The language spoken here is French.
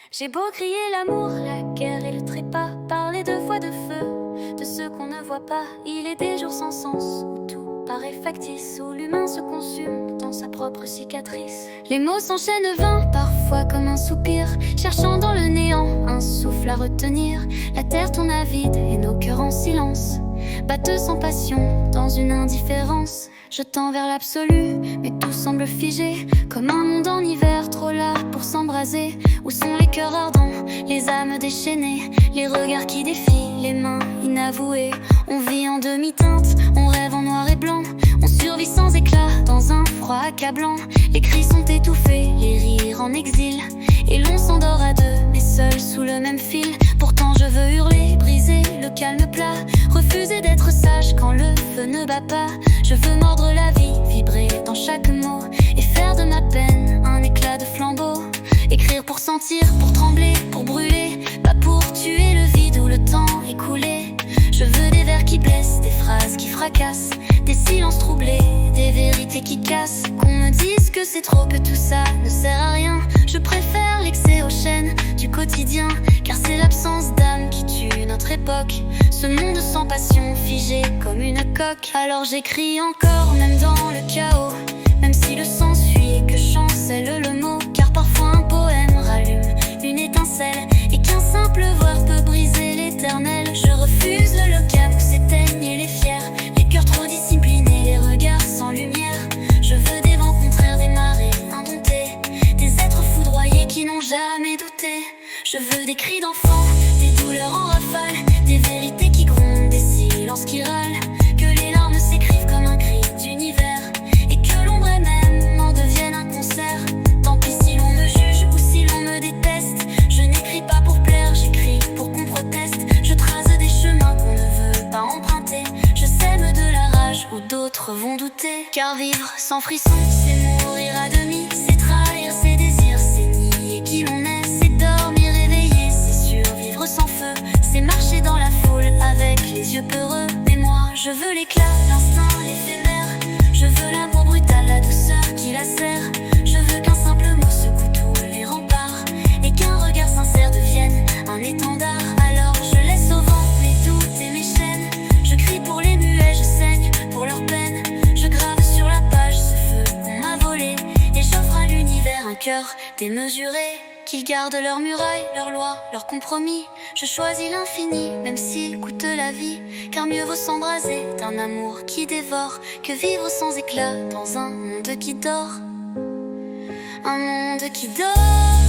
J'ai beau crier l'amour, la guerre et le trépas, parler deux fois de feu, de ceux qu'on ne voit pas. Il est des jours sans sens, où tout paraît factice, où l'humain se consume dans sa propre cicatrice. Les mots s'enchaînent vains, parfois comme un soupir, cherchant dans le néant un souffle à retenir. La terre tourne à vide et nos cœurs en silence battent sans passion dans une indifférence. Je tends vers l'absolu, mais tout semble figé, comme un monde en hiver, trop là pour s'embraser. Où sont les cœurs ardents, les âmes déchaînées, les regards qui défient, les mains inavouées. On vit en demi-teinte, on rêve en noir et blanc, on survit sans éclat dans un froid accablant. Les cris sont étouffés, les rires en exil, et l'on s'endort à deux, mais seul sous le même fil. Pourtant je veux hurler, briser le calme plat, refuser d'être sage quand le feu ne bat pas. Je veux mordre la vie, vibrer dans chaque mot, et faire de ma peine un éclat de flambeau. Écrire pour sentir, pour trembler, pour brûler, pas pour tuer le vide où le temps est coulé. Je veux des vers qui blessent, des phrases qui fracassent, des silences troublés, des vérités qui cassent. Qu'on me dise que c'est trop, que tout ça ne sert à rien. Je préfère l'excès aux chaînes du quotidien, car c'est l'absence d'âme qui tue notre époque. Ce monde sans passion, figé comme une coque. Alors j'écris encore, même dans le chaos, même si le sang suit, que chancelle le mot. Car parfois un poème rallume une étincelle, et qu'un simple voir peut briser l'éternel. Je refuse le local où s'éteignent les fiers, les cœurs trop disciplinés, les regards sans lumière. Je veux des vents contraires, des marées indomptées, des êtres foudroyés qui n'ont jamais douté. Je veux des cris d'enfants, des douleurs en rafale, des vérités qui grondent, des silences qui râlent. Que les larmes s'écrivent comme un cri d'univers, et que l'ombre elle-même en devienne un concert. Tant pis si l'on me juge ou si l'on me déteste, je n'écris pas pour plaire, j'écris pour qu'on proteste. Je trace des chemins qu'on ne veut pas emprunter, je sème de la rage où d'autres vont douter. Car vivre sans frisson, c'est mourir à demi, c'est trahir ses désirs, c'est nier qui l'on est, c'est dormir éveillé, c'est survivre sans feu, c'est marcher dans la foule avec les yeux peureux. Mais moi, je veux l'éclat, l'instinct, l'éphémère. Je veux l'amour brutal, la douceur qui lacère. Je veux qu'un simple mot secoue tous les remparts, et qu'un regard sincère devienne un étendard. Alors je laisse au vent mes doutes et mes chaînes. Je crie pour les muets, je saigne pour leur peine. Je grave sur la page ce feu qu'on m'a volé, et j'offre à l'univers un cœur démesuré. Qu'ils gardent leurs murailles, leurs lois, leurs compromis. Je choisis l'infini, même s'il coûte la vie. Car mieux vaut s'embraser d'un amour qui dévore, que vivre sans éclat dans un monde qui dort. Un monde qui dort.